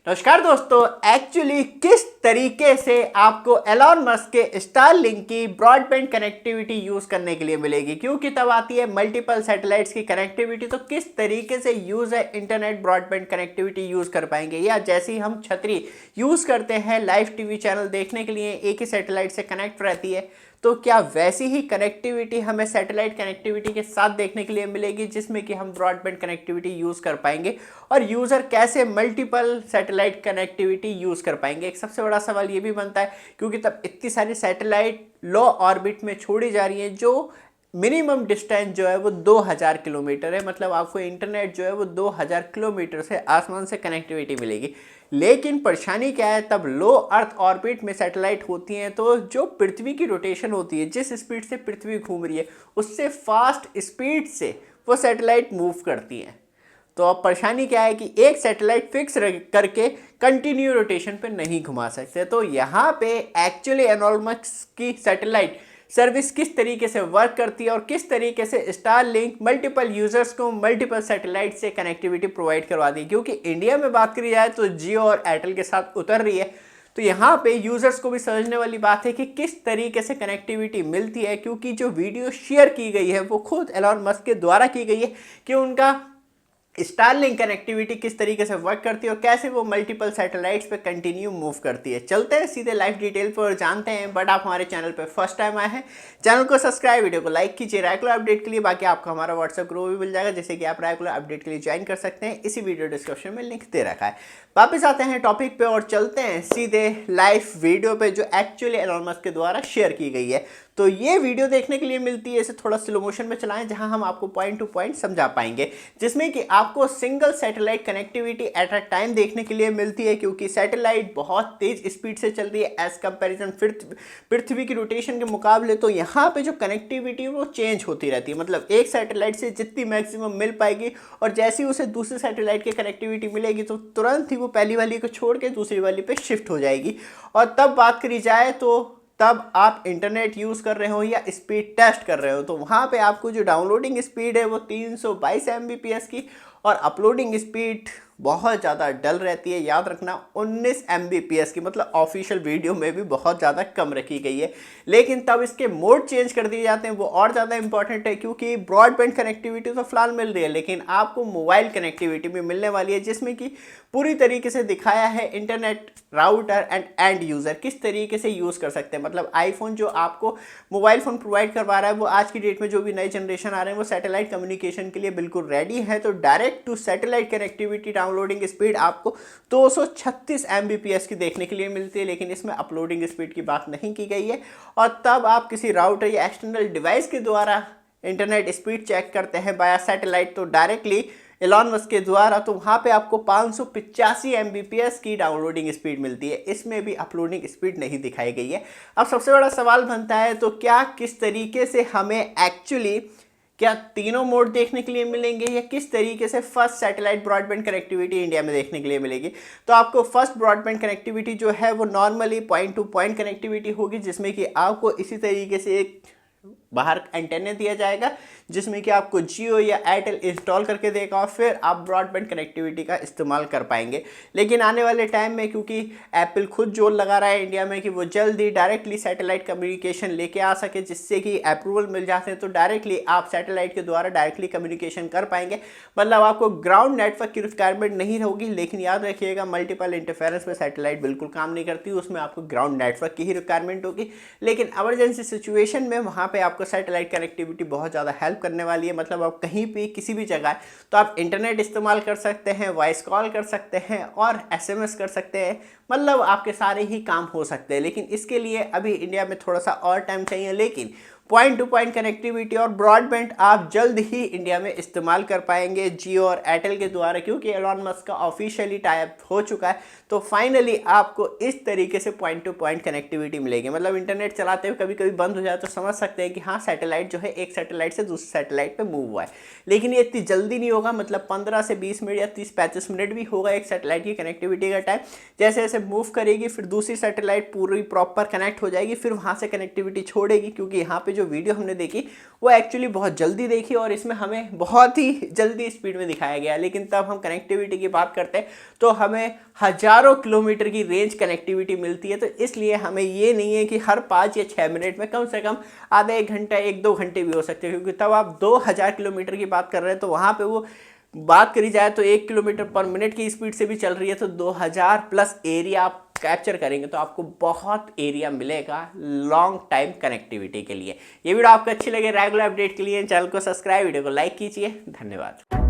नमस्कार दोस्तों। एक्चुअली किस तरीके से आपको एलॉन मस्क के स्टारलिंक की ब्रॉडबैंड कनेक्टिविटी यूज करने के लिए मिलेगी, क्योंकि तब आती है मल्टीपल सैटेलाइट्स की कनेक्टिविटी। तो किस तरीके से यूज है इंटरनेट ब्रॉडबैंड कनेक्टिविटी यूज कर पाएंगे, या जैसे ही हम छतरी यूज करते हैं लाइव टीवी चैनल देखने के लिए एक ही सैटेलाइट से कनेक्ट रहती है, तो क्या वैसी ही कनेक्टिविटी हमें सैटेलाइट कनेक्टिविटी के साथ देखने के लिए मिलेगी, जिसमें कि हम ब्रॉडबैंड कनेक्टिविटी यूज कर पाएंगे। और यूजर कैसे मल्टीपल सैटेलाइट कनेक्टिविटी यूज कर पाएंगे, एक सबसे बड़ा सवाल ये भी बनता है, क्योंकि तब इतनी सारी सैटेलाइट लो ऑर्बिट में छोड़ी जा रही हैं, जो मिनिमम डिस्टेंस जो है वो 2000 किलोमीटर है। मतलब आपको इंटरनेट जो है वो 2000 किलोमीटर से आसमान से कनेक्टिविटी मिलेगी। लेकिन परेशानी क्या है, तब लो अर्थ ऑर्बिट में सैटेलाइट होती हैं, तो जो पृथ्वी की रोटेशन होती है, जिस स्पीड से पृथ्वी घूम रही है उससे फास्ट स्पीड से वो सैटेलाइट मूव करती हैं। तो अब परेशानी क्या है कि एक सैटेलाइट फिक्स करके कंटिन्यू रोटेशन पे नहीं घुमा सकते। तो यहाँ पे एक्चुअली एलॉन मस्क की सैटेलाइट सर्विस किस तरीके से वर्क करती है और किस तरीके से स्टारलिंक मल्टीपल यूजर्स को मल्टीपल सैटेलाइट से कनेक्टिविटी प्रोवाइड करवा दी। क्योंकि इंडिया में बात करी जाए तो जियो और एयरटेल के साथ उतर रही है, तो यहाँ पे यूजर्स को भी समझने वाली बात है कि किस तरीके से कनेक्टिविटी मिलती है। क्योंकि जो वीडियो शेयर की गई है वो खुद एलॉन मस्क के द्वारा की गई है कि उनका स्टारलिंक कनेक्टिविटी किस तरीके से वर्क करती है और कैसे वो मल्टीपल सैटेलाइट्स पे कंटिन्यू मूव करती है। चलते हैं सीधे लाइव डिटेल पर और जानते हैं। बट आप हमारे चैनल पे फर्स्ट टाइम आए हैं, चैनल को सब्सक्राइब, वीडियो को लाइक कीजिए रेगुलर अपडेट के लिए। बाकी आपको हमारा व्हाट्सएप ग्रुप भी मिल जाएगा, जैसे कि आप रेगुलर अपडेट के लिए ज्वाइन कर सकते हैं। इसी वीडियो डिस्क्रिप्शन में लिंक दे रखा है। वापस आते हैं टॉपिक पे और चलते हैं सीधे लाइव वीडियो पे जो एक्चुअली एलॉन मस्क के द्वारा शेयर की गई है। तो ये वीडियो देखने के लिए मिलती है, इसे थोड़ा स्लो मोशन में चलाएं, जहां हम आपको पॉइंट टू पॉइंट समझा पाएंगे, जिसमें कि आपको single satellite connectivity at a time देखने के लिए मिलती है। क्योंकि सैटेलाइट बहुत तेज स्पीड से चल रही है एज कंपैरिजन पृथ्वी की रोटेशन के मुकाबले। तो यहाँ पे जो कनेक्टिविटी वो चेंज होती रहती है। मतलब एक सैटेलाइट से जितनी मैक्सिमम मिल पाएगी और जैसे ही उसे दूसरे सैटेलाइट की कनेक्टिविटी मिलेगी तो तुरंत ही वो पहली वाली को छोड़ के दूसरी वाली पे शिफ्ट हो जाएगी। और तब बात करी जाए तो तब आप इंटरनेट यूज़ कर रहे हो या स्पीड टेस्ट कर रहे हो, तो वहाँ पे आपको जो डाउनलोडिंग स्पीड है वो 322 Mbps की और अपलोडिंग स्पीड बहुत ज़्यादा डल रहती है। याद रखना 19 Mbps की, मतलब ऑफिशियल वीडियो में भी बहुत ज़्यादा कम रखी गई है। लेकिन तब इसके मोड चेंज कर दिए जाते हैं, वो और ज़्यादा इंपॉर्टेंट है। क्योंकि ब्रॉडबैंड कनेक्टिविटी तो फिलहाल मिल रही है, लेकिन आपको मोबाइल कनेक्टिविटी भी मिलने वाली है, जिसमें कि पूरी तरीके से दिखाया है इंटरनेट राउटर एंड यूज़र किस तरीके से यूज़ कर सकते हैं। मतलब आईफोन जो आपको मोबाइल फ़ोन प्रोवाइड करवा रहा है, वो आज की डेट में जो भी नए जनरेशन आ रहे हैं वो सैटेलाइट कम्युनिकेशन के लिए बिल्कुल रेडी है। तो direct to satellite connectivity downloading speed आपको 236 Mbps की देखने के लिए मिलती है, लेकिन इसमें अपलोडिंग स्पीड की बात नहीं की गई है। और तब आप किसी राउटर या एक्सटर्नल डिवाइस के द्वारा इंटरनेट स्पीड चेक करते हैं बाया सैटेलाइट, तो डायरेक्टली एलॉन मस्क के द्वारा, तो वहाँ पे आपको 585 Mbps की डाउनलोडिंग स्पीड मिलती है। इसमें भी अपलोडिंग स्पीड नहीं दिखाई गई है। अब सबसे बड़ा सवाल बनता है, तो क्या किस तरीके से हमें एक्चुअली क्या तीनों मोड देखने के लिए मिलेंगे, या किस तरीके से first satellite broadband connectivity India में देखने के लिए मिलेगी। तो आपको फर्स्ट ब्रॉडबैंड कनेक्टिविटी जो है वो normally point two point connectivity होगी, जिसमें कि आपको इसी तरीके से एक बाहर एंटेना दिया जाएगा, जिसमें कि आपको जियो या एयरटेल इंस्टॉल करके देगा और फिर आप ब्रॉडबैंड कनेक्टिविटी का इस्तेमाल कर पाएंगे। लेकिन आने वाले टाइम में, क्योंकि एप्पल खुद जोर लगा रहा है इंडिया में कि वो जल्दी डायरेक्टली सैटेलाइट कम्युनिकेशन लेके आ सके, जिससे कि अप्रूवल मिल जाते हैं, तो डायरेक्टली आप सैटेलाइट के द्वारा डायरेक्टली कम्युनिकेशन कर पाएंगे। मतलब आपको ग्राउंड नेटवर्क की रिक्वायरमेंट नहीं होगी। लेकिन याद रखिएगा, मल्टीपल इंटरफेरेंस में सैटेलाइट बिल्कुल काम नहीं करती, उसमें आपको ग्राउंड नेटवर्क की ही रिक्वायरमेंट होगी। लेकिन एमरजेंसी सिचुएशन में वहाँ पर आपको सैटेलाइट कनेक्टिविटी बहुत ज़्यादा हेल्प करने वाली है। मतलब आप कहीं भी किसी भी जगह तो आप इंटरनेट इस्तेमाल कर सकते हैं, वॉइस कॉल कर सकते हैं और SMS कर सकते हैं। मतलब आपके सारे ही काम हो सकते हैं। लेकिन इसके लिए अभी इंडिया में थोड़ा सा और टाइम चाहिए। लेकिन पॉइंट टू पॉइंट कनेक्टिविटी और ब्रॉडबैंड आप जल्द ही इंडिया में इस्तेमाल कर पाएंगे जियो और एयरटेल के द्वारा, क्योंकि एलॉन मस्क का ऑफिशियली टाई अप हो चुका है। तो फाइनली आपको इस तरीके से पॉइंट टू पॉइंट कनेक्टिविटी मिलेगी। मतलब इंटरनेट चलाते हुए कभी कभी बंद हो जाए तो समझ सकते हैं कि हाँ, सैटेलाइट जो है एक सैटेलाइट से दूसरे सैटेलाइट पे मूव हुआ है। लेकिन ये इतनी जल्दी नहीं होगा। मतलब 15 से 20 मिनट या 30-35 मिनट भी होगा एक सैटेलाइट की कनेक्टिविटी का टाइम। जैसे जैसे मूव करेगी फिर दूसरी सैटेलाइट पूरी प्रॉपर कनेक्ट हो जाएगी, फिर वहाँ से कनेक्टिविटी छोड़ेगी, क्योंकि यहाँ पे पे जो वीडियो हमने देखी वो एक्चुअली बहुत जल्दी देखी और इसमें हमें बहुत ही जल्दी स्पीड में दिखाया गया, लेकिन तब हम कनेक्टिविटी की बात करते हैं तो हमें हज़ारों किलोमीटर की रेंज कनेक्टिविटी मिलती है। तो इसलिए हमें ये नहीं है कि हर 5 या 6 मिनट में, कम से कम आधा 1 घंटा 1-2 घंटे भी हो सकते हैं, क्योंकि तब आप 2000 किलोमीटर की बात कर रहे हैं तो वहाँ पे वो बात करी जाए तो 1 किलोमीटर पर मिनट की स्पीड से भी चल रही है, तो 2000 प्लस एरिया आप कैप्चर करेंगे तो आपको बहुत एरिया मिलेगा लॉन्ग टाइम कनेक्टिविटी के लिए। ये वीडियो आपको अच्छी लगे, रेगुलर अपडेट के लिए चैनल को सब्सक्राइब, वीडियो को लाइक कीजिए। धन्यवाद।